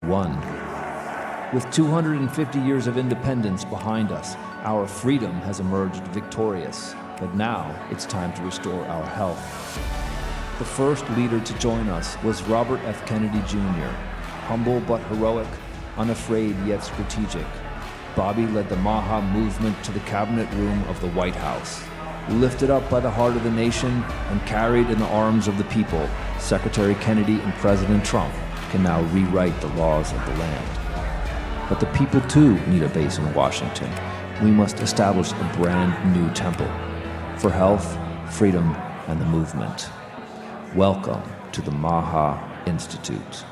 One. With 250 years of independence behind us, our freedom has emerged victorious, but now it's time to restore our health. The first leader to join us was Robert F. Kennedy Jr., humble but heroic, unafraid yet strategic. Bobby led the MAHA movement to the cabinet room of the White House. Lifted up by the heart of the nation and carried in the arms of the people, Secretary Kennedy and President Trump can now rewrite the laws of the land. But the people too need a base in Washington. We must establish a brand new temple for health, freedom, and the movement. Welcome to the MAHA Institute.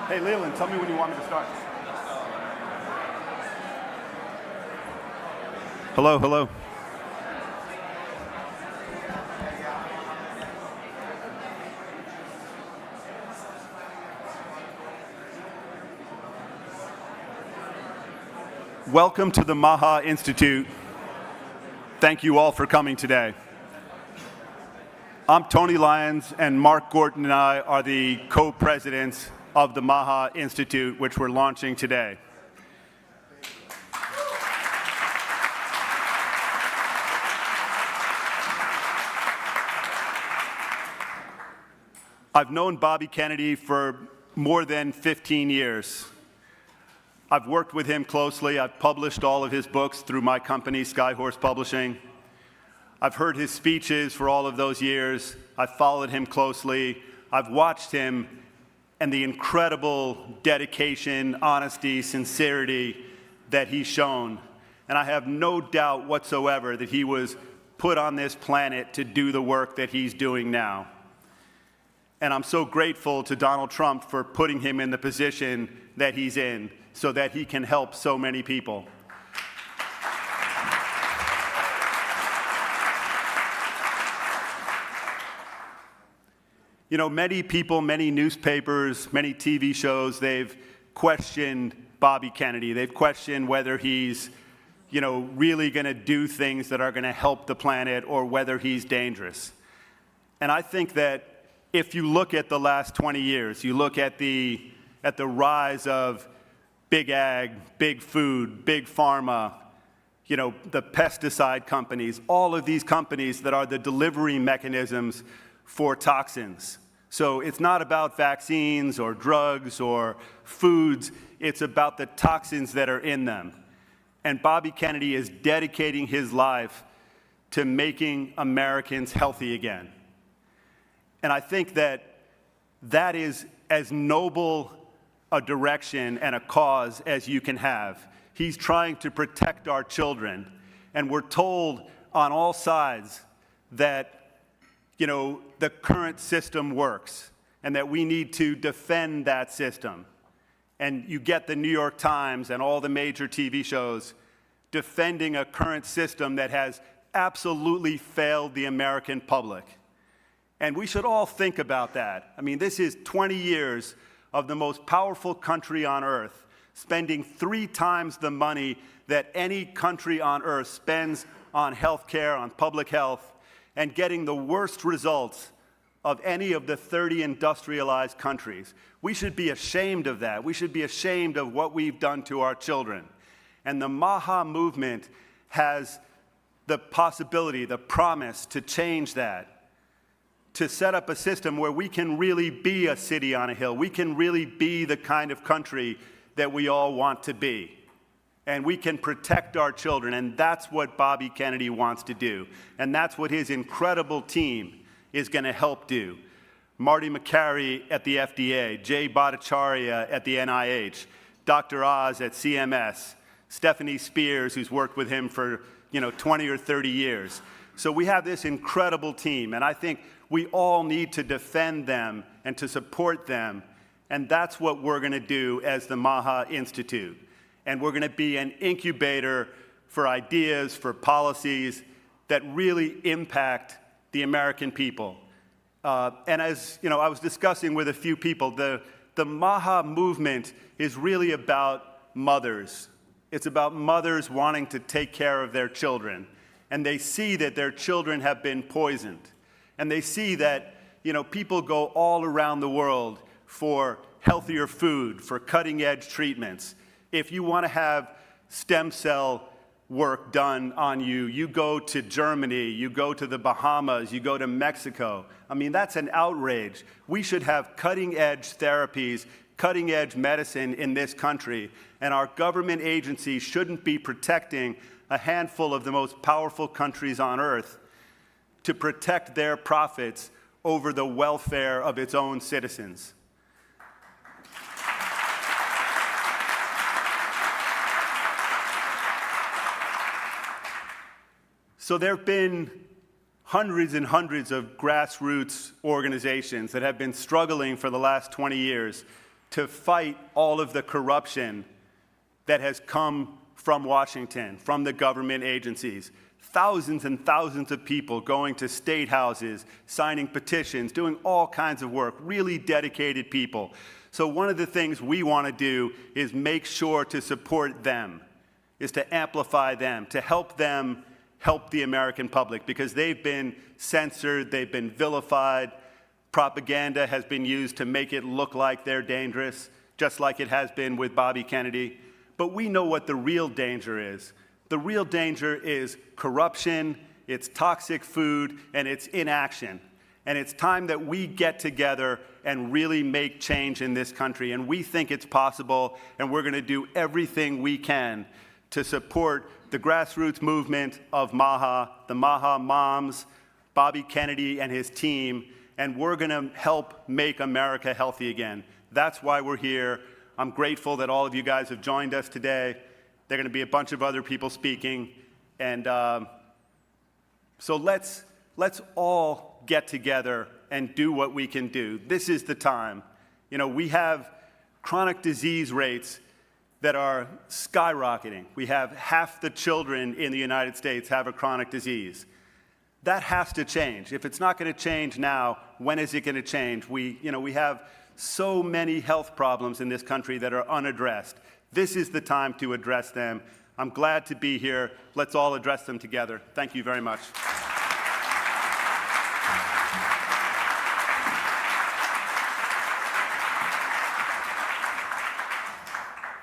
Hey, Leland, tell me when you want me to start. Hello, hello. Welcome to the MAHA Institute. Thank you all for coming today. I'm Tony Lyons, and Mark Gorton and I are the co-presidents of the MAHA Institute, which we're launching today. I've known Bobby Kennedy for more than 15 years. I've worked with him closely. I've published all of his books through my company, Skyhorse Publishing. I've heard his speeches for all of those years. I've followed him closely. I've watched him and the incredible dedication, honesty, sincerity that he's shown. And I have no doubt whatsoever that he was put on this planet to do the work that he's doing now. And I'm so grateful to Donald Trump for putting him in the position that he's in so that he can help so many people. You know, many people, many newspapers, many TV shows, they've questioned Bobby Kennedy. They've questioned whether he's, really going to do things that are going to help the planet or whether he's dangerous. And I think that if you look at the last 20 years, you look at the rise of big ag, big food, big pharma, the pesticide companies, all of these companies that are the delivery mechanisms for toxins. So it's not about vaccines or drugs or foods. It's about the toxins that are in them. And Bobby Kennedy is dedicating his life to making Americans healthy again. And I think that that is as noble a direction and a cause as you can have. He's trying to protect our children. And we're told on all sides that, the current system works and that we need to defend that system. And you get the New York Times and all the major TV shows defending a current system that has absolutely failed the American public. And we should all think about that. I mean, this is 20 years of the most powerful country on earth, spending 3 times the money that any country on earth spends on health care, on public health, and getting the worst results of any of the 30 industrialized countries. We should be ashamed of that. We should be ashamed of what we've done to our children. And the MAHA movement has the possibility, the promise to change that, to set up a system where we can really be a city on a hill. We can really be the kind of country that we all want to be. And we can protect our children, and that's what Bobby Kennedy wants to do. And that's what his incredible team is going to help do. Marty Makary at the FDA, Jay Bhattacharya at the NIH, Dr. Oz at CMS, Stephanie Spears, who's worked with him for 20 or 30 years. So we have this incredible team, and I think we all need to defend them and to support them, and that's what we're going to do as the MAHA Institute. And we're going to be an incubator for ideas, for policies that really impact the American people. And as I was discussing with a few people, the MAHA movement is really about mothers. It's about mothers wanting to take care of their children. And they see that their children have been poisoned. And they see that people go all around the world for healthier food, for cutting-edge treatments. If you want to have stem cell work done on you, you go to Germany, you go to the Bahamas, you go to Mexico. I mean, that's an outrage. We should have cutting-edge therapies, cutting-edge medicine in this country, and our government agencies shouldn't be protecting a handful of the most powerful countries on earth to protect their profits over the welfare of its own citizens. So there have been hundreds and hundreds of grassroots organizations that have been struggling for the last 20 years to fight all of the corruption that has come from Washington, from the government agencies. Thousands and thousands of people going to state houses, signing petitions, doing all kinds of work, really dedicated people. So one of the things we want to do is make sure to support them, is to amplify them, to help them help the American public, because they've been censored, they've been vilified. Propaganda has been used to make it look like they're dangerous, just like it has been with Bobby Kennedy. But we know what the real danger is. The real danger is corruption, it's toxic food, and it's inaction. And it's time that we get together and really make change in this country. And we think it's possible, and we're going to do everything we can to support the grassroots movement of MAHA, the MAHA moms, Bobby Kennedy and his team, and we're going to help make America healthy again. That's why we're here. I'm grateful that all of you guys have joined us today. There are going to be a bunch of other people speaking, and so let's all get together and do what we can do. This is the time. We have chronic disease rates that are skyrocketing. We have half the children in the United States have a chronic disease. That has to change. If it's not going to change now, when is it going to change? We have so many health problems in this country that are unaddressed. This is the time to address them. I'm glad to be here. Let's all address them together. Thank you very much.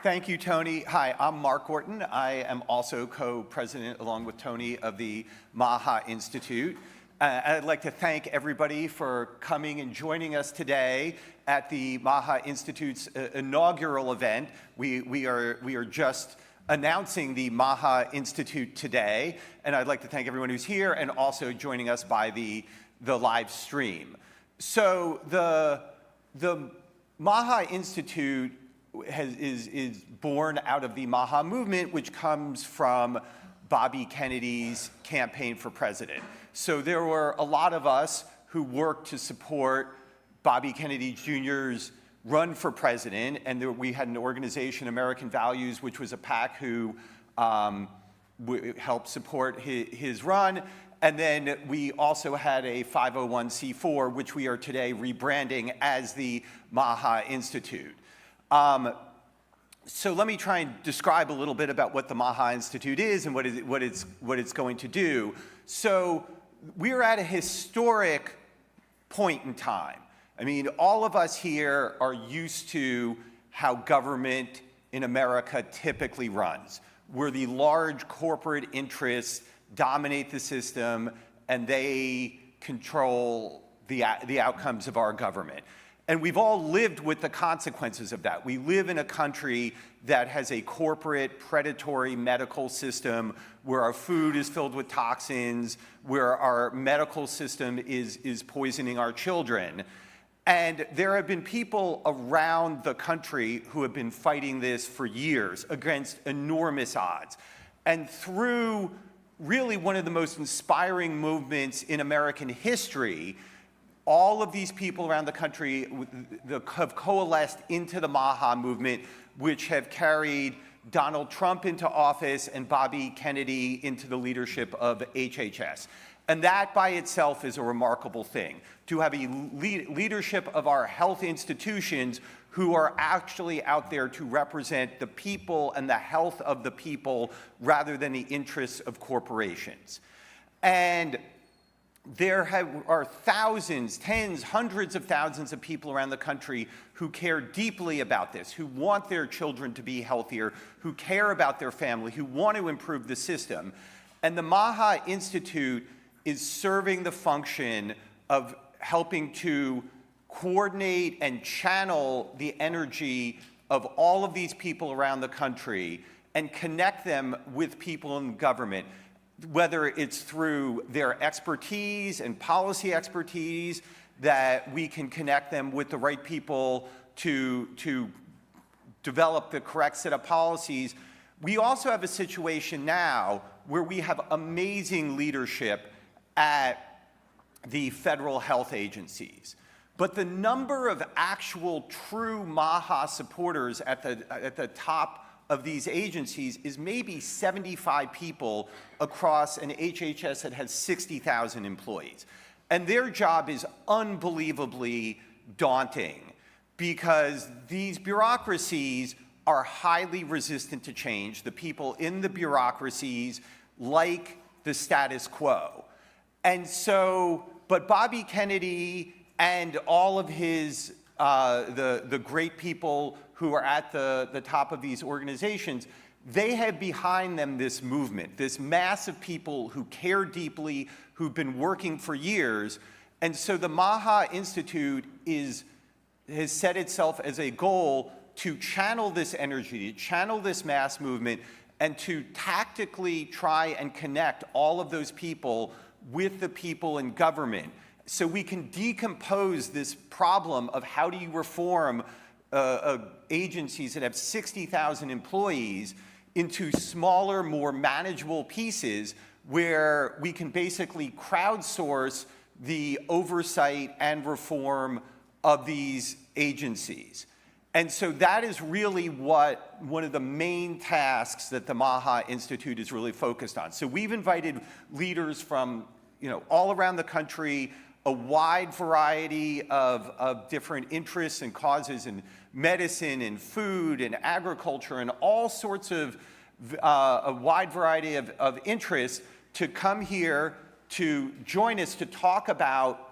Thank you, Tony. Hi, I'm Mark Orton. I am also co-president, along with Tony, of the MAHA Institute. I'd like to thank everybody for coming and joining us today at the MAHA Institute's inaugural event. We are just announcing the MAHA Institute today, and I'd like to thank everyone who's here and also joining us by the live stream. So the MAHA Institute is born out of the MAHA movement, which comes from Bobby Kennedy's campaign for president. So there were a lot of us who worked to support Bobby Kennedy Jr.'s run for president, and we had an organization, American Values, which was a PAC who helped support his run. And then we also had a 501c4, which we are today rebranding as the MAHA Institute. So let me try and describe a little bit about what the MAHA Institute is and what it's going to do. So we're at a historic point in time. I mean, all of us here are used to how government in America typically runs, where the large corporate interests dominate the system and they control the outcomes of our government. And we've all lived with the consequences of that. We live in a country that has a corporate, predatory medical system where our food is filled with toxins, where our medical system is poisoning our children. And there have been people around the country who have been fighting this for years against enormous odds. And through really one of the most inspiring movements in American history, all of these people around the country have coalesced into the MAHA movement, which have carried Donald Trump into office and Bobby Kennedy into the leadership of HHS. And that by itself is a remarkable thing, to have a leadership of our health institutions who are actually out there to represent the people and the health of the people rather than the interests of corporations. And there are thousands, tens, hundreds of thousands of people around the country who care deeply about this, who want their children to be healthier, who care about their family, who want to improve the system. And the MAHA Institute is serving the function of helping to coordinate and channel the energy of all of these people around the country and connect them with people in government, whether it's through their expertise and policy expertise, that we can connect them with the right people to develop the correct set of policies. We also have a situation now where we have amazing leadership at the federal health agencies. But the number of actual true MAHA supporters at the top of these agencies is maybe 75 people across an HHS that has 60,000 employees. And their job is unbelievably daunting because these bureaucracies are highly resistant to change. The people in the bureaucracies like the status quo. And so, but Bobby Kennedy and all of his, the great people who are at the top of these organizations, they have behind them this movement, this mass of people who care deeply, who've been working for years. And so the MAHA Institute has set itself as a goal to channel this energy, to channel this mass movement, and to tactically try and connect all of those people with the people in government, so we can decompose this problem of how do you reform agencies that have 60,000 employees into smaller, more manageable pieces where we can basically crowdsource the oversight and reform of these agencies. And so that is really what one of the main tasks that the MAHA Institute is really focused on. So we've invited leaders from all around the country, a wide variety of different interests and causes in medicine and food and agriculture and all sorts of a wide variety of interests to come here to join us to talk about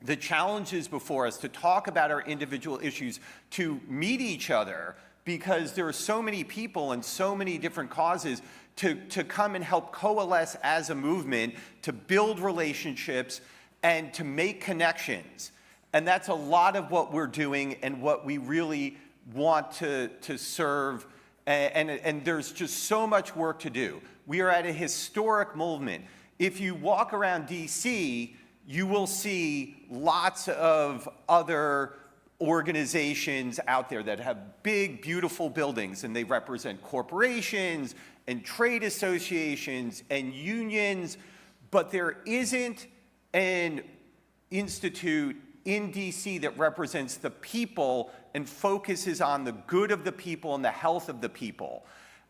the challenges before us, to talk about our individual issues, to meet each other, because there are so many people and so many different causes to come and help coalesce as a movement, to build relationships, and to make connections. And that's a lot of what we're doing and what we really want to serve. And there's just so much work to do. We are at a historic movement. If you walk around DC, you will see lots of other organizations out there that have big, beautiful buildings, and they represent corporations and trade associations and unions, but there isn't an institute in DC that represents the people and focuses on the good of the people and the health of the people.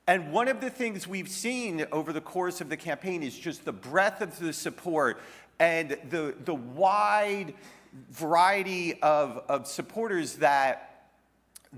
And one of the things we've seen over the course of the campaign is just the breadth of the support and the wide variety of supporters that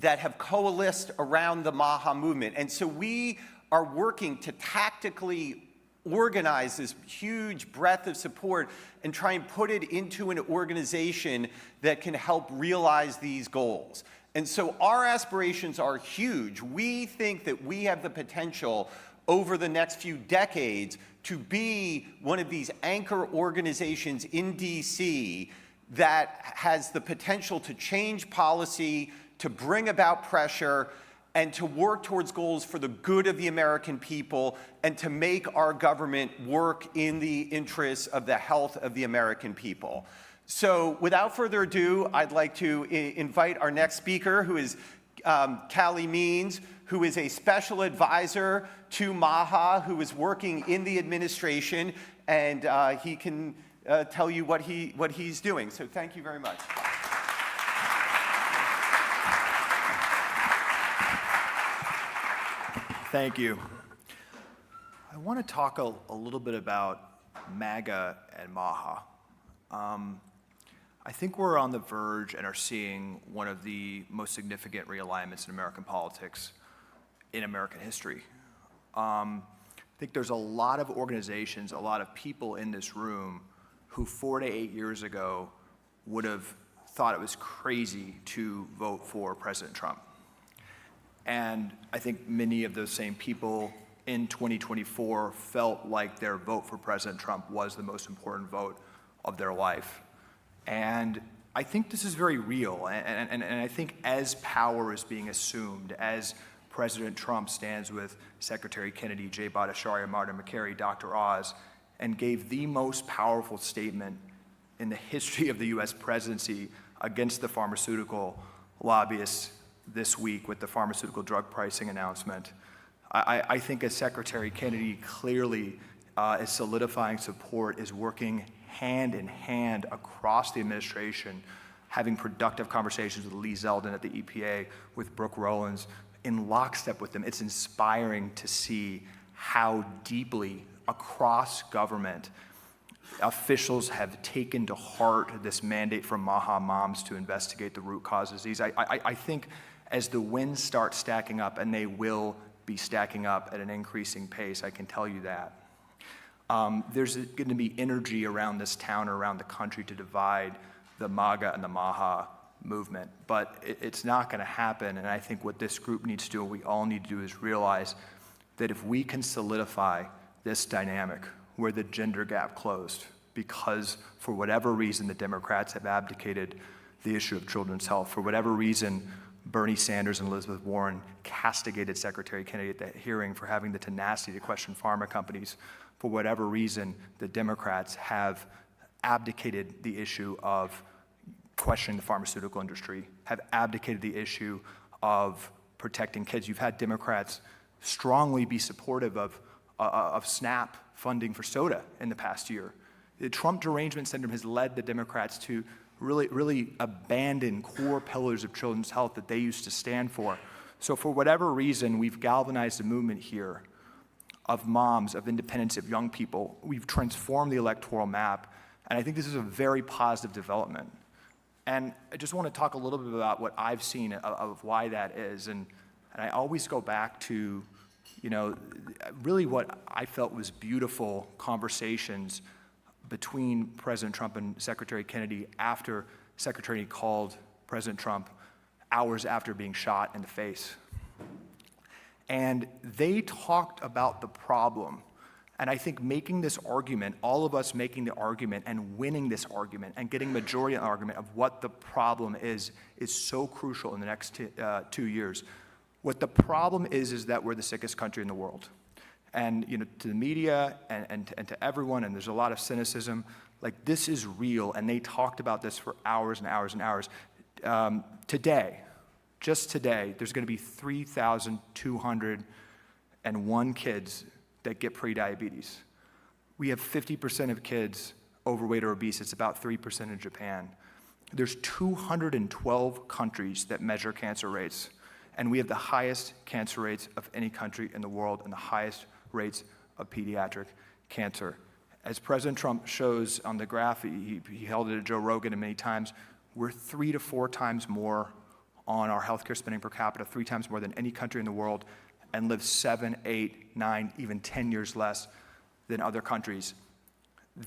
have coalesced around the MAHA movement. And so we are working to tactically organize this huge breadth of support and try and put it into an organization that can help realize these goals. And so our aspirations are huge. We think that we have the potential over the next few decades to be one of these anchor organizations in DC that has the potential to change policy, to bring about pressure, and to work towards goals for the good of the American people, and to make our government work in the interests of the health of the American people. So without further ado, I'd like to invite our next speaker, who is Callie Means, who is a special advisor to MAHA, who is working in the administration, and he can tell you what he's doing. So thank you very much. Thank you. I want to talk a little bit about MAGA and MAHA. I think we're on the verge and are seeing one of the most significant realignments in American politics in American history. I think there's a lot of organizations, a lot of people in this room who 4 to 8 years ago would have thought it was crazy to vote for President Trump. And I think many of those same people in 2024 felt like their vote for President Trump was the most important vote of their life. And I think this is very real. And I think as power is being assumed, as President Trump stands with Secretary Kennedy, Jay Bhattacharya, Martin McCary, Dr. Oz, and gave the most powerful statement in the history of the US presidency against the pharmaceutical lobbyists this week with the pharmaceutical drug pricing announcement. I think as Secretary Kennedy clearly is solidifying support, is working hand in hand across the administration, having productive conversations with Lee Zeldin at the EPA, with Brooke Rollins, in lockstep with them. It's inspiring to see how deeply across government officials have taken to heart this mandate from MAHA moms to investigate the root cause of disease. I think as the wins start stacking up, and they will be stacking up at an increasing pace, I can tell you that, there's going to be energy around this town, around the country, to divide the MAGA and the MAHA movement. But it's not going to happen, and I think what this group needs to do, what we all need to do, is realize that if we can solidify this dynamic where the gender gap closed, because for whatever reason the Democrats have abdicated the issue of children's health, for whatever reason Bernie Sanders and Elizabeth Warren castigated Secretary Kennedy at that hearing for having the tenacity to question pharma companies, for whatever reason the Democrats have abdicated the issue of questioning the pharmaceutical industry, have abdicated the issue of protecting kids. You've had Democrats strongly be supportive of SNAP funding for soda in the past year. The Trump derangement syndrome has led the Democrats to really abandon core pillars of children's health that they used to stand for. So for whatever reason, we've galvanized a movement here of moms, of independence, of young people. We've transformed the electoral map, and I think this is a very positive development. And I just want to talk a little bit about what I've seen of why that is. And I always go back to, really what I felt was beautiful conversations between President Trump and Secretary Kennedy after Secretary called President Trump hours after being shot in the face. And they talked about the problem. And I think making this argument, all of us making the argument and winning this argument and getting majority of the argument of what the problem is so crucial in the next 2 years. What the problem is that we're the sickest country in the world. And to the media and to everyone, and there's a lot of cynicism, like this is real, and they talked about this for hours and hours and hours. Today, just today, there's going to be 3,201 kids that get prediabetes. We have 50% of kids overweight or obese. It's about 3% in Japan. There's 212 countries that measure cancer rates, and we have the highest cancer rates of any country in the world and the highest rates of pediatric cancer. As President Trump shows on the graph, he held it to Joe Rogan many times, we're 3 to 4 times more on our healthcare spending per capita, 3 times more than any country in the world, and live 7, 8, 9, even 10 years less than other countries.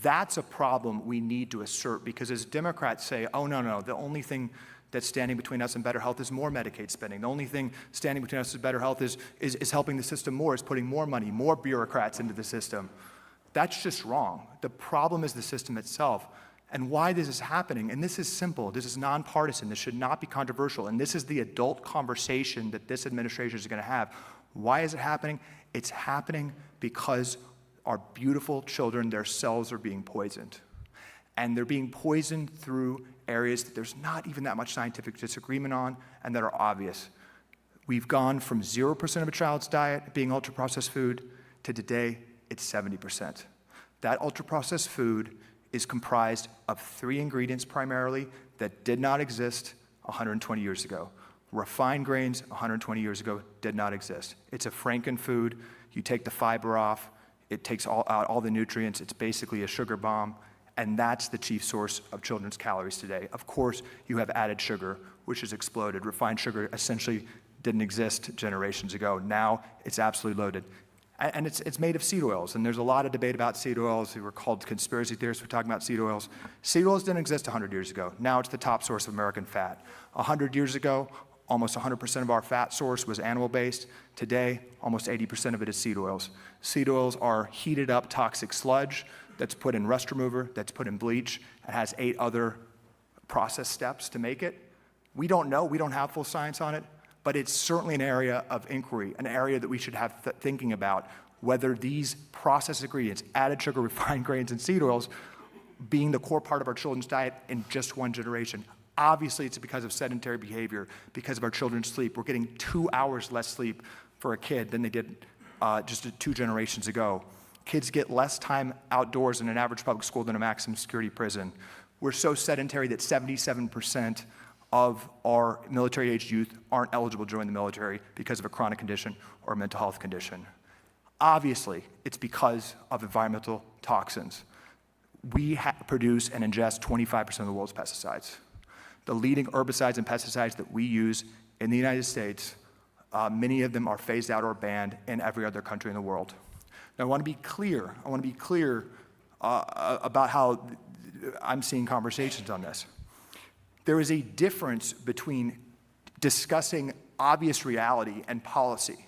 That's a problem we need to assert, because as Democrats say, oh, no, the only thing that's standing between us and better health is more Medicaid spending. The only thing standing between us and better health is helping the system more, is putting more money, more bureaucrats into the system. That's just wrong. The problem is the system itself. And why this is happening, and this is simple, this is nonpartisan, this should not be controversial, and this is the adult conversation that this administration is going to have. Why is it happening? It's happening because our beautiful children, their cells are being poisoned. And they're being poisoned through areas that there's not even that much scientific disagreement on and that are obvious. We've gone from 0% of a child's diet being ultra-processed food to today, it's 70%. That ultra-processed food is comprised of 3 ingredients primarily that did not exist 120 years ago. Refined grains 120 years ago did not exist. It's a frankenfood. You take the fiber off, it takes out all the nutrients. It's basically a sugar bomb, and that's the chief source of children's calories today. Of course, you have added sugar, which has exploded. Refined sugar essentially didn't exist generations ago. Now it's absolutely loaded. And it's made of seed oils, and there's a lot of debate about seed oils. We were called conspiracy theorists for talking about seed oils. Seed oils didn't exist 100 years ago. Now it's the top source of American fat. 100 years ago, almost 100% of our fat source was animal-based. Today, almost 80% of it is seed oils. Seed oils are heated up toxic sludge that's put in rust remover, that's put in bleach, and has 8 other process steps to make it. We don't know, we don't have full science on it, but it's certainly an area of inquiry, an area that we should have thinking about whether these processed ingredients, added sugar, refined grains, and seed oils, being the core part of our children's diet in just one generation. Obviously, it's because of sedentary behavior, because of our children's sleep. We're getting 2 hours less sleep for a kid than they did just 2 generations ago. Kids get less time outdoors in an average public school than a maximum security prison. We're so sedentary that 77% of our military-aged youth aren't eligible to join the military because of a chronic condition or a mental health condition. Obviously, it's because of environmental toxins. We produce and ingest 25% of the world's pesticides. The leading herbicides and pesticides that we use in the United States, many of them are phased out or banned in every other country in the world. Now, I want to be clear about how I'm seeing conversations on this. There is a difference between discussing obvious reality and policy.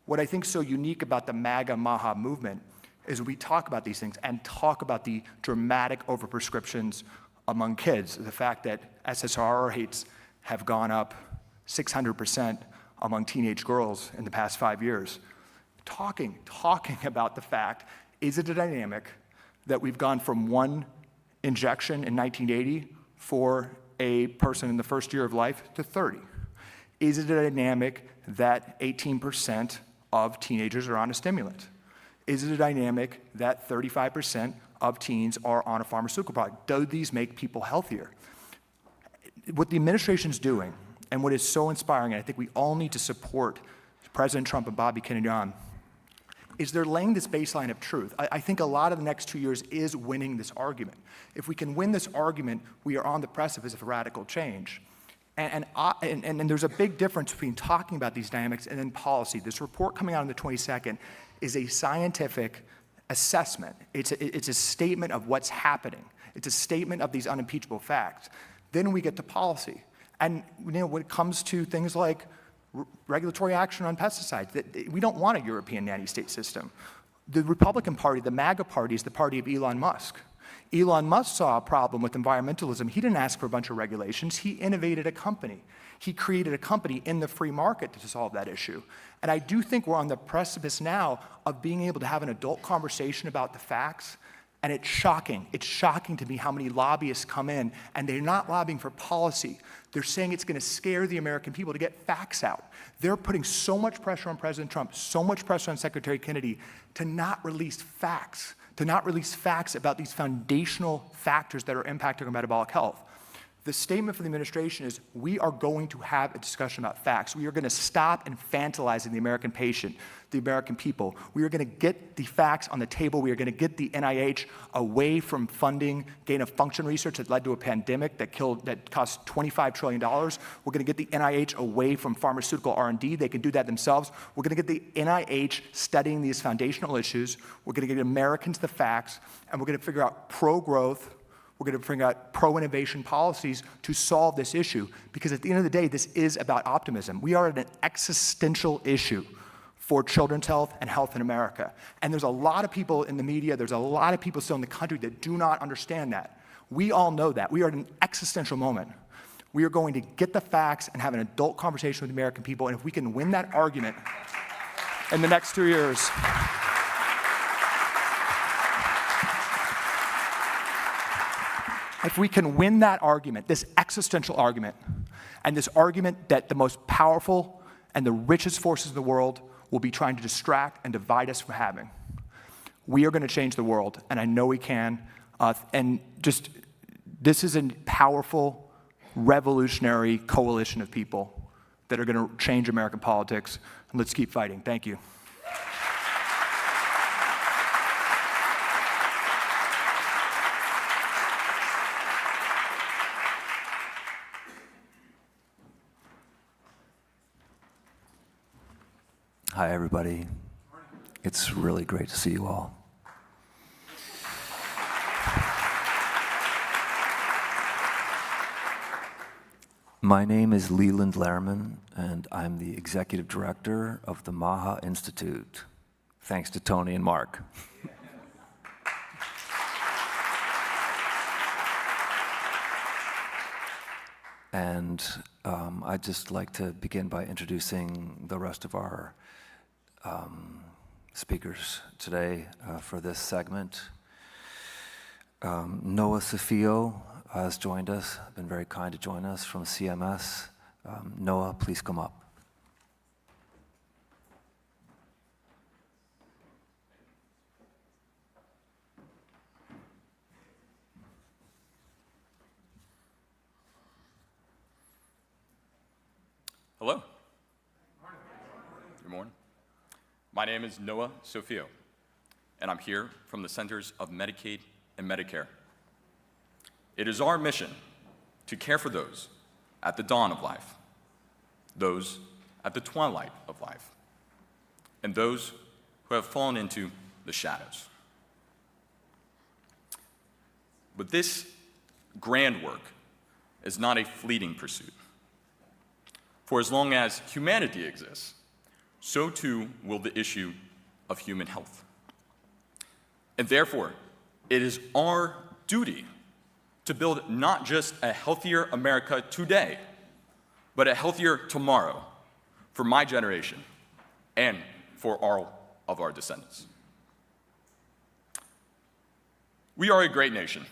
What I think is so unique about the MAGA MAHA movement is we talk about these things and talk about the dramatic overprescriptions among kids, the fact that SSRI rates have gone up 600% among teenage girls in the past 5 years. Talking about the fact, is it a dynamic that we've gone from 1 injection in 1980 for a person in the first year of life to 30? Is it a dynamic that 18% of teenagers are on a stimulant? Is it a dynamic that 35% of teens are on a pharmaceutical product? Do these make people healthier? What the administration's doing, and what is so inspiring, and I think we all need to support President Trump and Bobby Kennedy on, is they're laying this baseline of truth. I think a lot of the next 2 years is winning this argument. If we can win this argument, we are on the precipice of radical change. And there's a big difference between talking about these dynamics and then policy. This report coming out on the 22nd is a scientific assessment. It's a statement of what's happening. It's a statement of these unimpeachable facts. Then we get to policy. And when it comes to things like regulatory action on pesticides. We don't want a European nanny-state system. The Republican Party, the MAGA Party, is the party of Elon Musk. Elon Musk saw a problem with environmentalism. He didn't ask for a bunch of regulations. He innovated a company. He created a company in the free market to solve that issue. And I do think we're on the precipice now of being able to have an adult conversation about the facts. And it's shocking. It's shocking to me how many lobbyists come in, and they're not lobbying for policy. They're saying it's going to scare the American people to get facts out. They're putting so much pressure on President Trump, so much pressure on Secretary Kennedy to not release facts, about these foundational factors that are impacting our metabolic health. The statement from the administration is, we are going to have a discussion about facts. We are going to stop infantilizing the American patient, the American people. We are going to get the facts on the table. We are going to get the NIH away from funding gain-of-function research that led to a pandemic that cost $25 trillion. We're going to get the NIH away from pharmaceutical R&D. They can do that themselves. We're going to get the NIH studying these foundational issues. We're going to get Americans the facts, and we're going to figure out pro-growth. We're going to bring out pro-innovation policies to solve this issue, because at the end of the day, this is about optimism. We are at an existential issue for children's health and health in America. And there's a lot of people in the media, there's a lot of people still in the country that do not understand that. We all know that. We are at an existential moment. We are going to get the facts and have an adult conversation with the American people, and if we can win that argument in the next 2 years, if we can win that argument, this existential argument, and this argument that the most powerful and the richest forces in the world will be trying to distract and divide us from having, we are going to change the world, and I know we can. This is a powerful, revolutionary coalition of people that are going to change American politics, and let's keep fighting. Thank you. Hi, everybody. It's really great to see you all. My name is Leland Lehrman, and I'm the executive director of the MAHA Institute. Thanks to Tony and Mark. And I'd just like to begin by introducing the rest of our speakers today for this segment. Noah Safio has joined us, been very kind to join us from CMS. Noah, please come up. Hello. Good morning. My name is Noah Sofio, and I'm here from the Centers of Medicaid and Medicare. It is our mission to care for those at the dawn of life, those at the twilight of life, and those who have fallen into the shadows. But this grand work is not a fleeting pursuit. For as long as humanity exists, so too will the issue of human health. And therefore, it is our duty to build not just a healthier America today, but a healthier tomorrow for my generation and for all of our descendants. We are a great nation,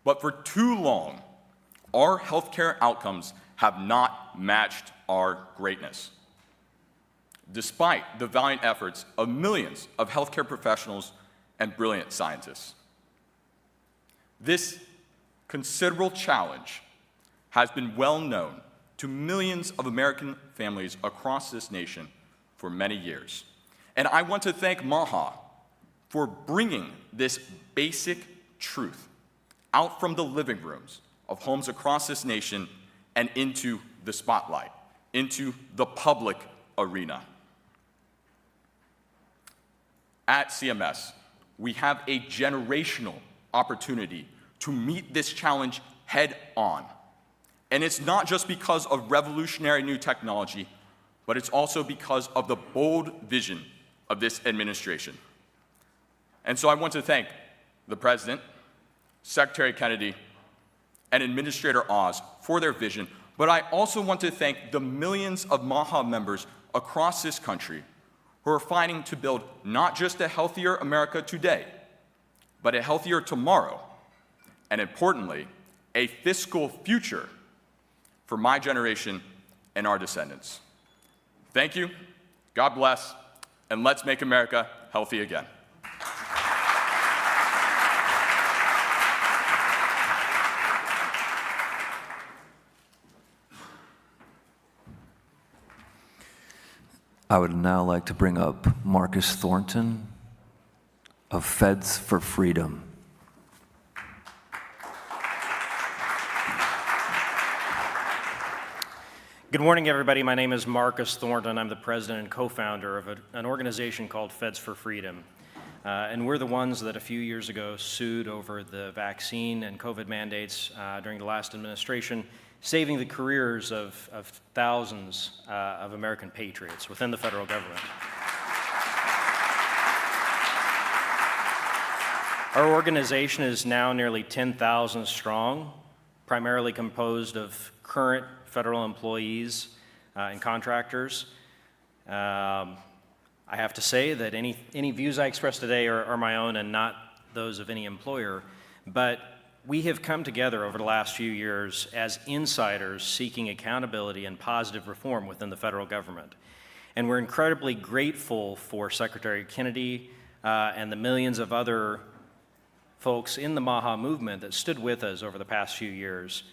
but for too long, our healthcare outcomes have not matched our greatness, despite the valiant efforts of millions of healthcare professionals and brilliant scientists. This considerable challenge has been well known to millions of American families across this nation for many years. And I want to thank MAHA for bringing this basic truth out from the living rooms of homes across this nation and into the spotlight, into the public arena. At CMS, we have a generational opportunity to meet this challenge head on And it's not just because of revolutionary new technology, but it's also because of the bold vision of this administration. And so I want to thank the President, Secretary Kennedy, and Administrator Oz for their vision, but I also want to thank the millions of MAHA members across this country who are fighting to build not just a healthier America today, but a healthier tomorrow, and importantly, a fiscal future for my generation and our descendants. Thank you, God bless, and let's make America healthy again. I would now like to bring up Marcus Thornton of Feds for Freedom. Good morning, everybody. My name is Marcus Thornton. I'm the president and co-founder of an organization called Feds for Freedom. And we're the ones that a few years ago sued over the vaccine and COVID mandates during the last administration, saving the careers of thousands of American patriots within the federal government. Our organization is now nearly 10,000 strong, primarily composed of current federal employees and contractors. I have to say that any views I express today are my own and not those of any employer, but we have come together over the last few years as insiders seeking accountability and positive reform within the federal government. And we're incredibly grateful for Secretary Kennedy and the millions of other folks in the MAHA movement that stood with us over the past few years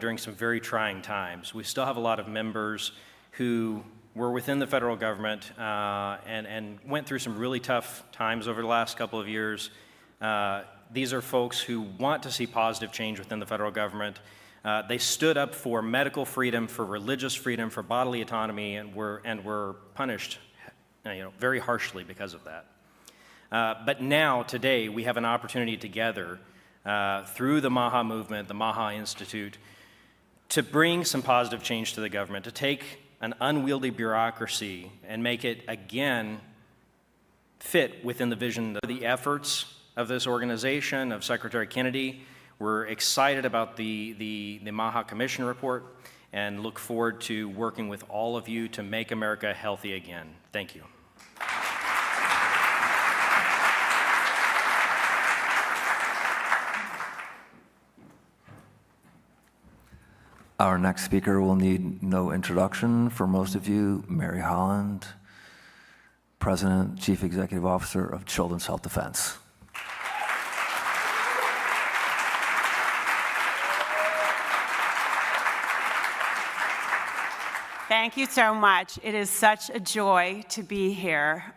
during some very trying times. We still have a lot of members who were within the federal government and went through some really tough times over the last couple of years. These are folks who want to see positive change within the federal government. They stood up for medical freedom, for religious freedom, for bodily autonomy, and were punished very harshly because of that. But now, today, we have an opportunity together through the MAHA movement, the MAHA Institute, to bring some positive change to the government, to take an unwieldy bureaucracy and make it, again, fit within the vision of the efforts of this organization, of Secretary Kennedy. We're excited about the MAHA Commission report and look forward to working with all of you to make America healthy again. Thank you. Our next speaker will need no introduction for most of you, Mary Holland, President, Chief Executive Officer of Children's Health Defense. Thank you so much. It is such a joy to be here.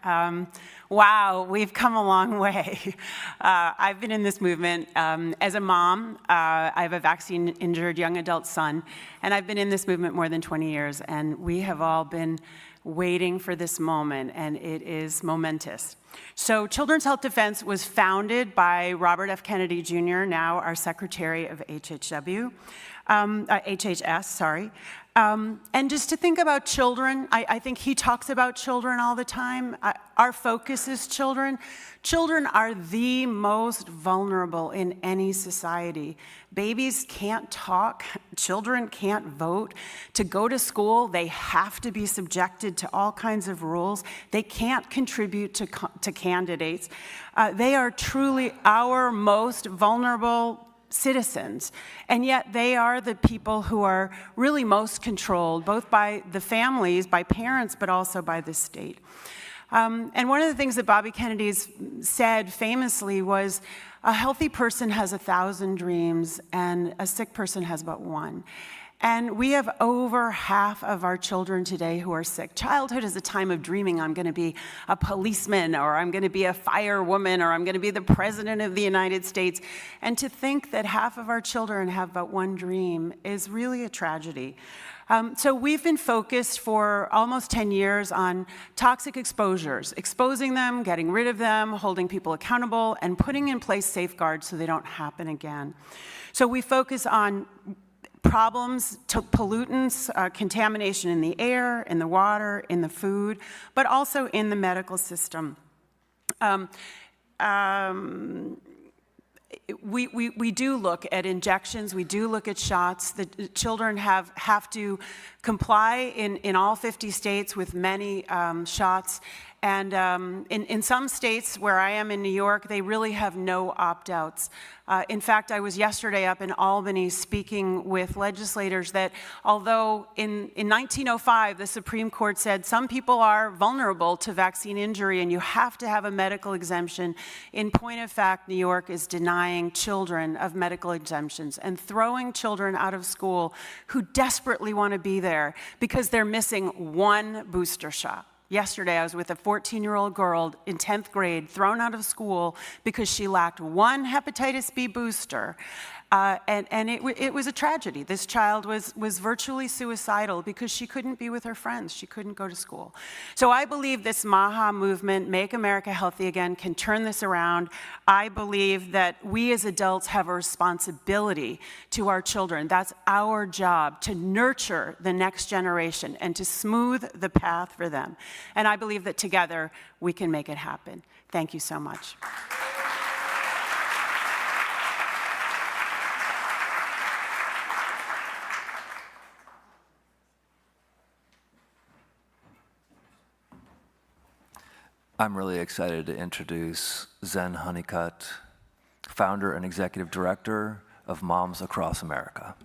Wow, we've come a long way. I've been in this movement as a mom. I have a vaccine-injured young adult son, and I've been in this movement more than 20 years, and we have all been waiting for this moment, and it is momentous. So Children's Health Defense was founded by Robert F. Kennedy Jr., now our Secretary of HHS, and just to think about children, I think he talks about children all the time. Our focus is children. Children are the most vulnerable in any society. Babies can't talk. Children can't vote. To go to school, they have to be subjected to all kinds of rules. They can't contribute to candidates. They are truly our most vulnerable citizens, and yet they are the people who are really most controlled, both by the families, by parents, but also by the state. And one of the things that Bobby Kennedy said famously was, a healthy person has 1,000 dreams, and a sick person has but one. And we have over half of our children today who are sick. Childhood is a time of dreaming. I'm going to be a policeman, or I'm going to be a firewoman, or I'm going to be the president of the United States. And to think that half of our children have but one dream is really a tragedy. So we've been focused for almost 10 years on toxic exposures, exposing them, getting rid of them, holding people accountable, and putting in place safeguards so they don't happen again. So we focus on problems, pollutants, contamination in the air, in the water, in the food, but also in the medical system. We do look at injections, we do look at shots. The children have to comply in all 50 states with many shots. And in some states, where I am in New York, they really have no opt-outs. In fact, I was yesterday up in Albany speaking with legislators that although in 1905 the Supreme Court said some people are vulnerable to vaccine injury and you have to have a medical exemption, in point of fact, New York is denying children of medical exemptions and throwing children out of school who desperately want to be there because they're missing one booster shot. Yesterday, I was with a 14-year-old girl in 10th grade thrown out of school because she lacked one hepatitis B booster. And it was a tragedy. This child was virtually suicidal because she couldn't be with her friends. She couldn't go to school. So I believe this MAHA movement, Make America Healthy Again, can turn this around. I believe that we as adults have a responsibility to our children. That's our job, to nurture the next generation and to smooth the path for them. And I believe that together we can make it happen. Thank you so much. I'm really excited to introduce Zen Honeycutt, founder and executive director of Moms Across America.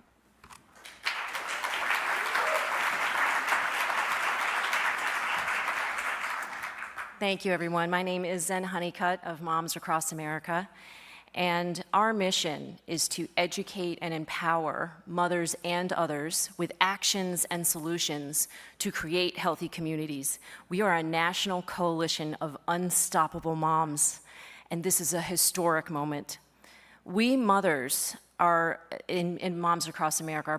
Thank you, everyone. My name is Zen Honeycutt of Moms Across America, and our mission is to educate and empower mothers and others with actions and solutions to create healthy communities. We are a national coalition of unstoppable moms, and this is a historic moment. We mothers are, in Moms Across America, are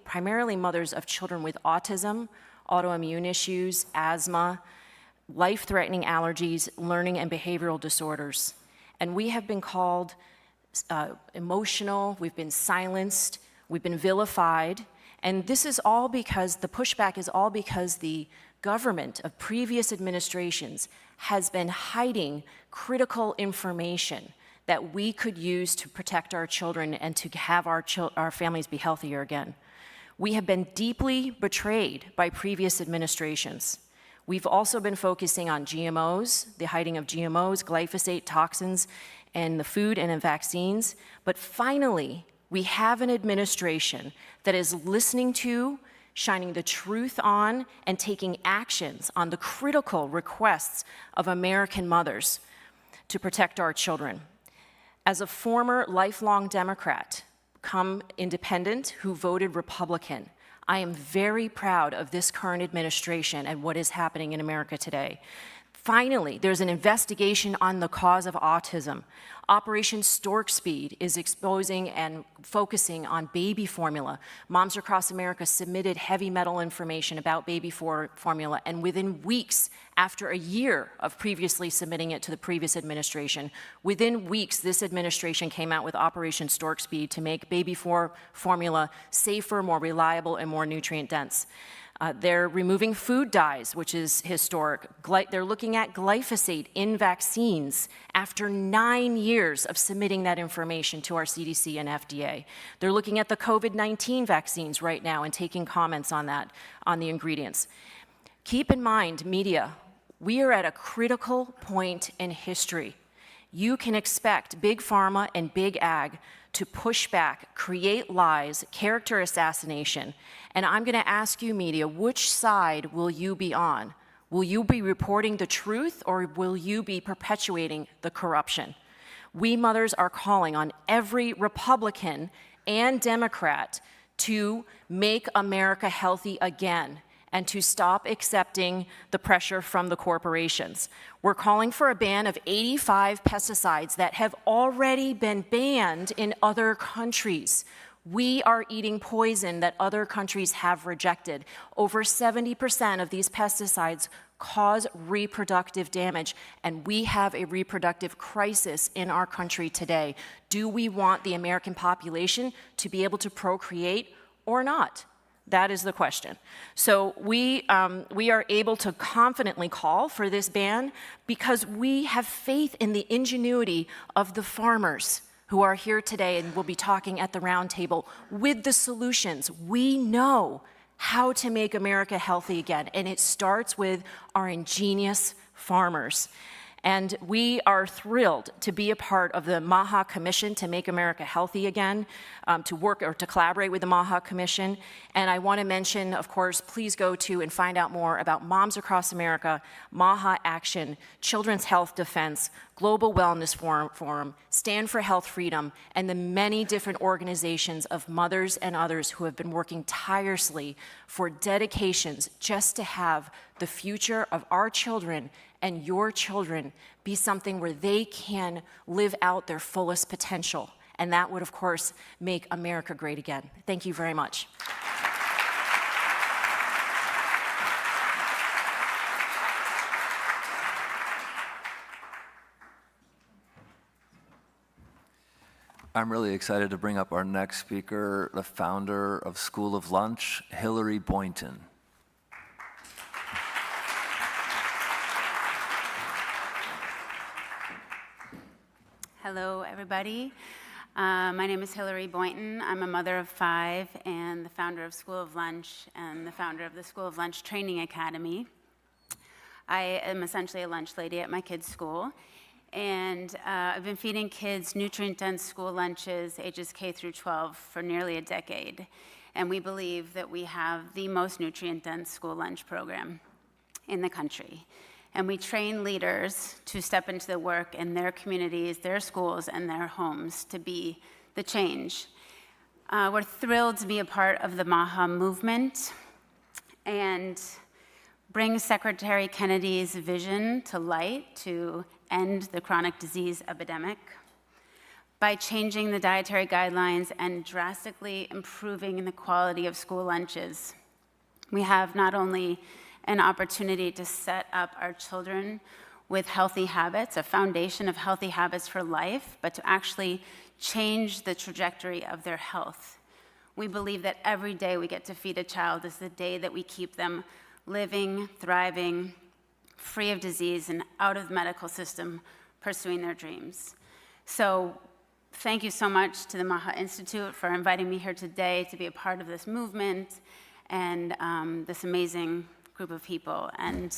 primarily mothers of children with autism, autoimmune issues, asthma, life-threatening allergies, learning and behavioral disorders. And we have been called emotional, we've been silenced, we've been vilified, and this is all because, the pushback is all because the government of previous administrations has been hiding critical information that we could use to protect our children and to have our families be healthier again. We have been deeply betrayed by previous administrations. We've also been focusing on GMOs, the hiding of GMOs, glyphosate, toxins, and the food and in vaccines. But finally, we have an administration that is listening to, shining the truth on, and taking actions on the critical requests of American mothers to protect our children. As a former lifelong Democrat, come independent, who voted Republican, I am very proud of this current administration and what is happening in America today. Finally, there's an investigation on the cause of autism. Operation Stork Speed is exposing and focusing on baby formula. Moms Across America submitted heavy metal information about baby formula, and within weeks, after a year of previously submitting it to the previous administration, within weeks, this administration came out with Operation Stork Speed to make baby formula safer, more reliable, and more nutrient dense. They're removing food dyes, which is historic. They're looking at glyphosate in vaccines after 9 years of submitting that information to our CDC and FDA. They're looking at the COVID-19 vaccines right now and taking comments on that, on the ingredients. Keep in mind, media, we are at a critical point in history. You can expect Big Pharma and Big Ag to push back, create lies, character assassination. And I'm going to ask you, media, which side will you be on? Will you be reporting the truth, or will you be perpetuating the corruption? We mothers are calling on every Republican and Democrat to make America healthy again and to stop accepting the pressure from the corporations. We're calling for a ban of 85 pesticides that have already been banned in other countries. We are eating poison that other countries have rejected. Over 70% of these pesticides cause reproductive damage, and we have a reproductive crisis in our country today. Do we want the American population to be able to procreate or not? That is the question. So we are able to confidently call for this ban because we have faith in the ingenuity of the farmers who are here today and will be talking at the roundtable with the solutions. We know how to make America healthy again, and it starts with our ingenious farmers. And we are thrilled to be a part of the MAHA Commission to make America healthy again, to work or to collaborate with the MAHA Commission. And I want to mention, of course, please go to and find out more about Moms Across America, MAHA Action, Children's Health Defense, Global Wellness Forum, Stand for Health Freedom, and the many different organizations of mothers and others who have been working tirelessly for dedications just to have the future of our children and your children be something where they can live out their fullest potential. And that would, of course, make America great again. Thank you very much. I'm really excited to bring up our next speaker, the founder of School of Lunch, Hillary Boynton. Hello, everybody. My name is Hillary Boynton. I'm a mother of 5 and the founder of School of Lunch and the founder of the School of Lunch Training Academy. I am essentially a lunch lady at my kids' school, and I've been feeding kids nutrient-dense school lunches, ages K through 12, for nearly a decade. And we believe that we have the most nutrient-dense school lunch program in the country. And we train leaders to step into the work in their communities, their schools, and their homes to be the change. We're thrilled to be a part of the MAHA movement and bring Secretary Kennedy's vision to light to end the chronic disease epidemic by changing the dietary guidelines and drastically improving the quality of school lunches. We have not only an opportunity to set up our children with healthy habits, a foundation of healthy habits for life, but to actually change the trajectory of their health. We believe that every day we get to feed a child is the day that we keep them living, thriving, free of disease, and out of the medical system, pursuing their dreams. So thank you so much to the MAHA Institute for inviting me here today to be a part of this movement and this amazing group of people, and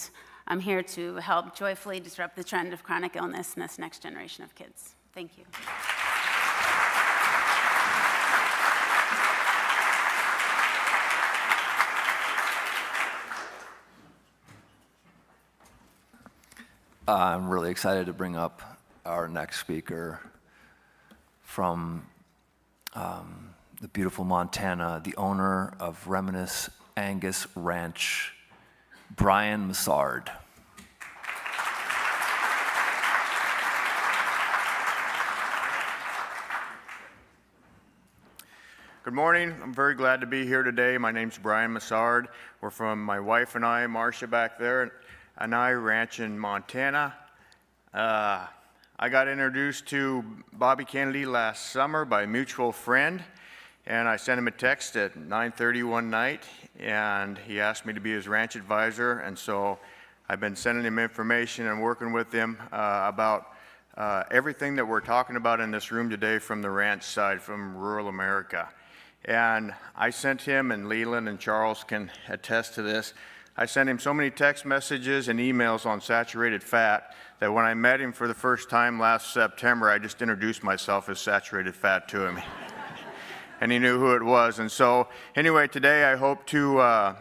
I'm here to help joyfully disrupt the trend of chronic illness in this next generation of kids. Thank you. I'm really excited to bring up our next speaker from the beautiful Montana, the owner of Reminisce Angus Ranch, Brian Massard. Good morning. I'm very glad to be here today. My name's Brian Massard. We're from my wife and I, Marcia back there, and I ranch in Montana. I got introduced to Bobby Kennedy last summer by a mutual friend, and I sent him a text at 9:30 one night, and he asked me to be his ranch advisor, and so I've been sending him information and working with him about everything that we're talking about in this room today from the ranch side, from rural America. And I sent him, and Leland and Charles can attest to this, I sent him so many text messages and emails on saturated fat that when I met him for the first time last September, I just introduced myself as saturated fat to him. And he knew who it was. And so anyway, today I hope to,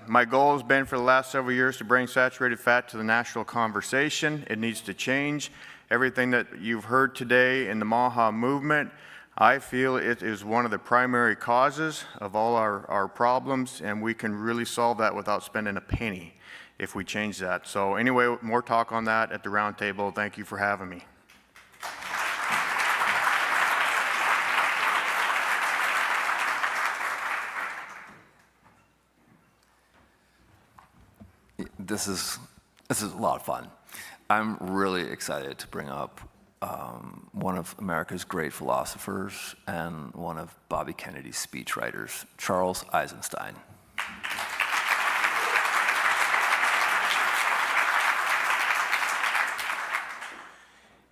my goal has been for the last several years to bring saturated fat to the national conversation. It needs to change. Everything that you've heard today in the MAHA movement, I feel it is one of the primary causes of all our problems, and we can really solve that without spending a penny if we change that. So anyway, more talk on that at the roundtable. Thank you for having me. This is a lot of fun. I'm really excited to bring up one of America's great philosophers and one of Bobby Kennedy's speechwriters, Charles Eisenstein.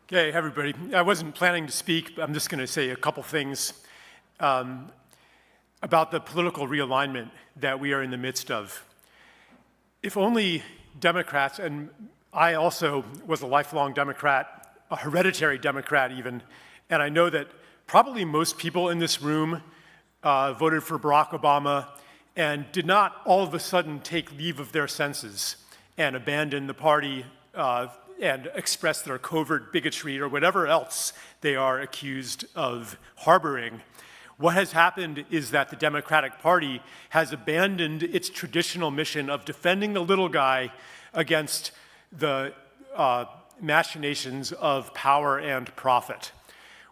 Okay, everybody. I wasn't planning to speak, but I'm just going to say a couple things about the political realignment that we are in the midst of. If only Democrats, and I also was a lifelong Democrat, a hereditary Democrat even, and I know that probably most people in this room voted for Barack Obama and did not all of a sudden take leave of their senses and abandon the party and express their covert bigotry or whatever else they are accused of harboring. What has happened is that the Democratic Party has abandoned its traditional mission of defending the little guy against the machinations of power and profit.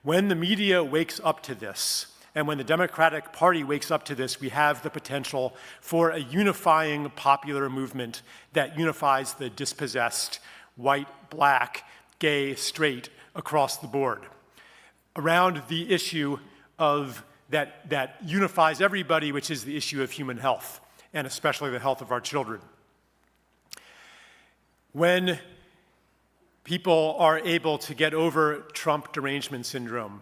When the media wakes up to this, and when the Democratic Party wakes up to this, we have the potential for a unifying popular movement that unifies the dispossessed, white, black, gay, straight, across the board, around the issue of that unifies everybody, which is the issue of human health, and especially the health of our children. When people are able to get over Trump derangement syndrome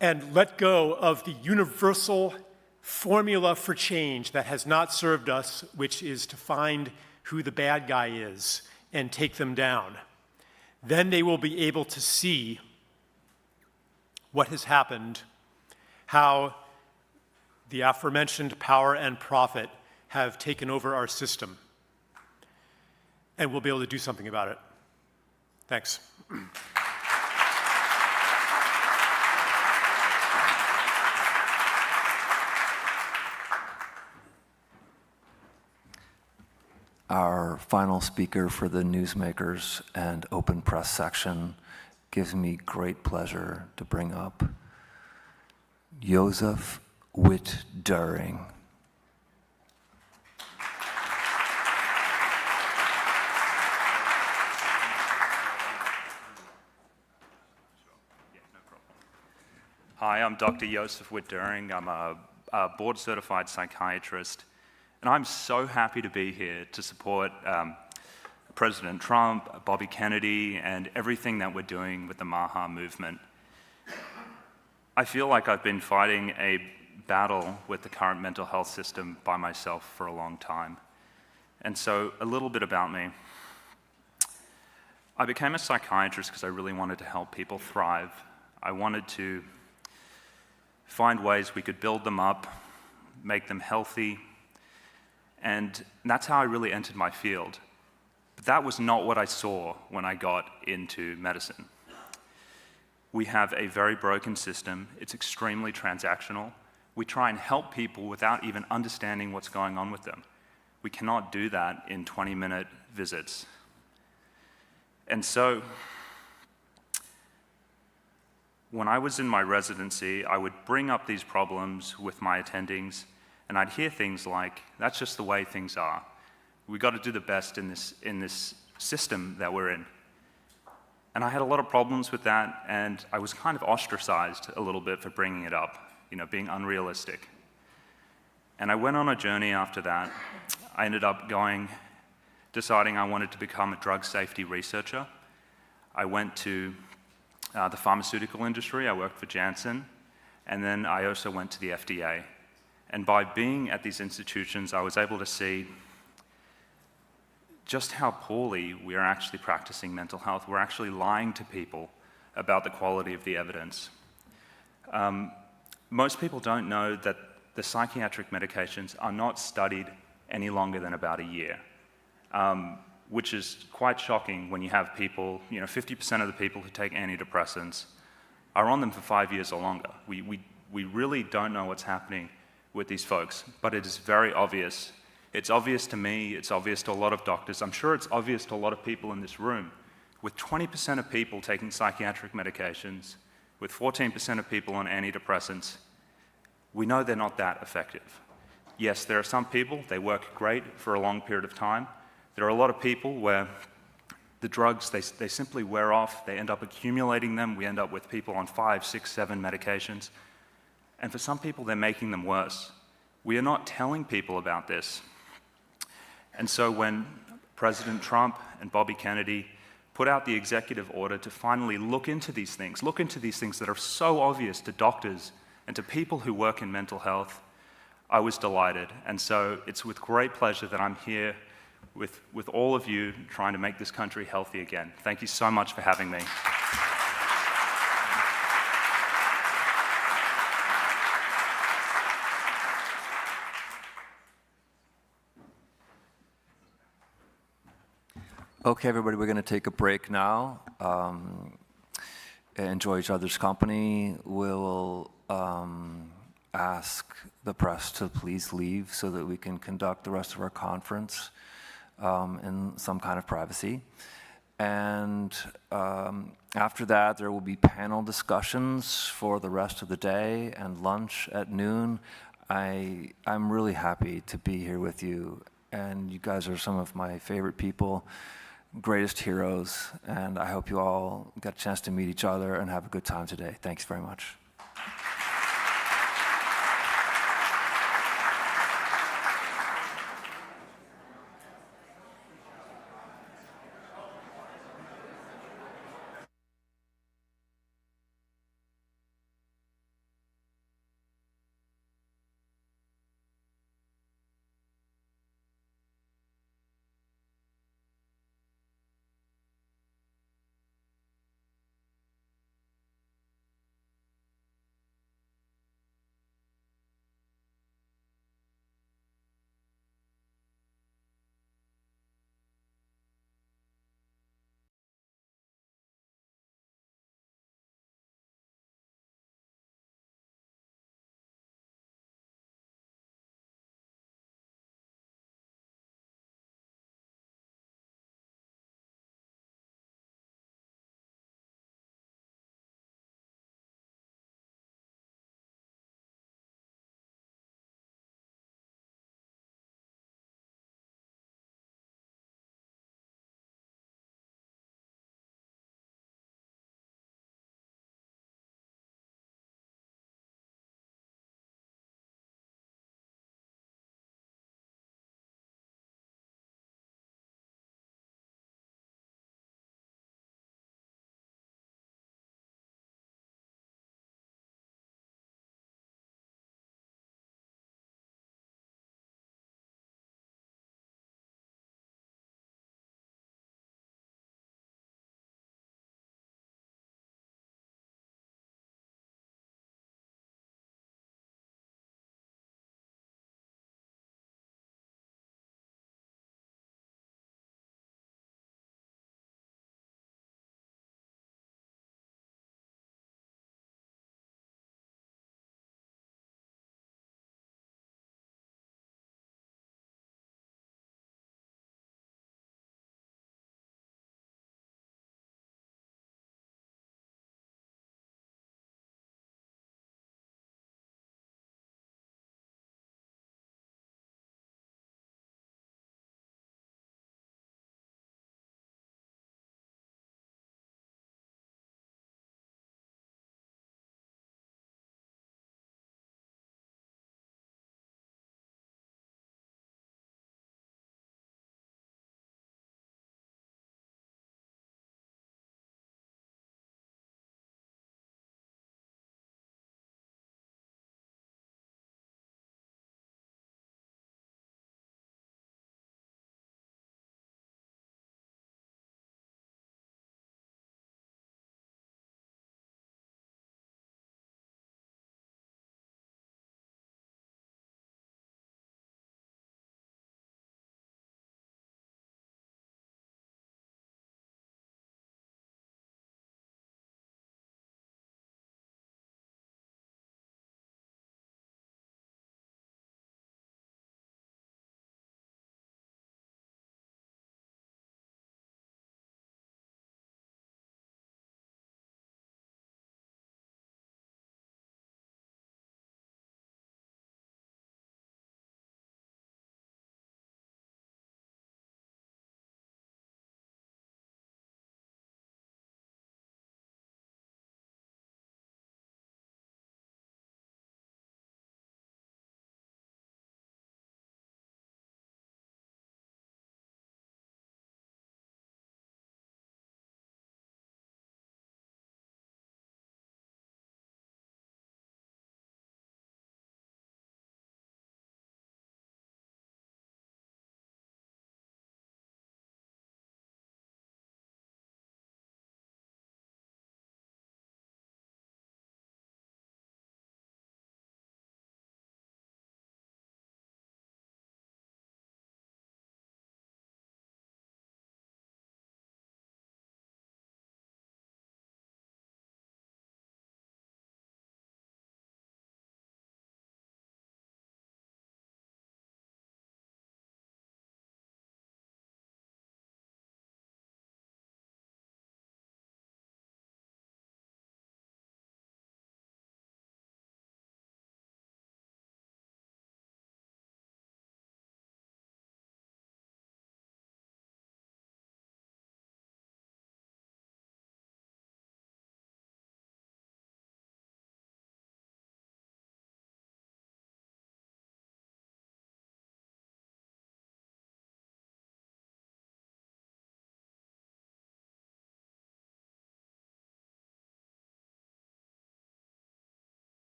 and let go of the universal formula for change that has not served us, which is to find who the bad guy is and take them down, then they will be able to see what has happened, how the aforementioned power and profit have taken over our system, and we'll be able to do something about it. Thanks. Our final speaker for the newsmakers and open press section gives me great pleasure to bring up Joseph Witt-Doerring. Hi, I'm Dr. Joseph Witt-Doerring. I'm a board-certified psychiatrist, and I'm so happy to be here to support President Trump, Bobby Kennedy, and everything that we're doing with the MAHA movement. I feel like I've been fighting a battle with the current mental health system by myself for a long time. And so, a little bit about me. I became a psychiatrist because I really wanted to help people thrive. I wanted to find ways we could build them up, make them healthy, and that's how I really entered my field. But that was not what I saw when I got into medicine. We have a very broken system. It's extremely transactional. We try and help people without even understanding what's going on with them. We cannot do that in 20-minute visits. And so, when I was in my residency, I would bring up these problems with my attendings, and I'd hear things like, that's just the way things are. We got to do the best in this system that we're in. And I had a lot of problems with that, and I was kind of ostracized a little bit for bringing it up, being unrealistic. And I went on a journey after that. I ended up deciding I wanted to become a drug safety researcher. I went to the pharmaceutical industry. I worked for Janssen, and then I also went to the FDA. And by being at these institutions, I was able to see just how poorly we are actually practicing mental health. We're actually lying to people about the quality of the evidence. Most people don't know that the psychiatric medications are not studied any longer than about a year, which is quite shocking when you have people, 50% of the people who take antidepressants are on them for 5 years or longer. We really don't know what's happening with these folks, but it is very obvious. It's obvious to me, it's obvious to a lot of doctors. I'm sure it's obvious to a lot of people in this room. With 20% of people taking psychiatric medications, with 14% of people on antidepressants, we know they're not that effective. Yes, there are some people, they work great for a long period of time. There are a lot of people where the drugs, they simply wear off. They end up accumulating them. We end up with people on 5, 6, 7 medications. And for some people, they're making them worse. We are not telling people about this. And so when President Trump and Bobby Kennedy put out the executive order to finally look into these things that are so obvious to doctors and to people who work in mental health, I was delighted. And so it's with great pleasure that I'm here with all of you trying to make this country healthy again. Thank you so much for having me. Okay, everybody, we're going to take a break now. Enjoy each other's company. We'll ask the press to please leave so that we can conduct the rest of our conference in some kind of privacy. And after that, there will be panel discussions for the rest of the day and lunch at noon. I'm really happy to be here with you, and you guys are some of my favorite people, greatest heroes, and I hope you all get a chance to meet each other and have a good time today. Thanks very much.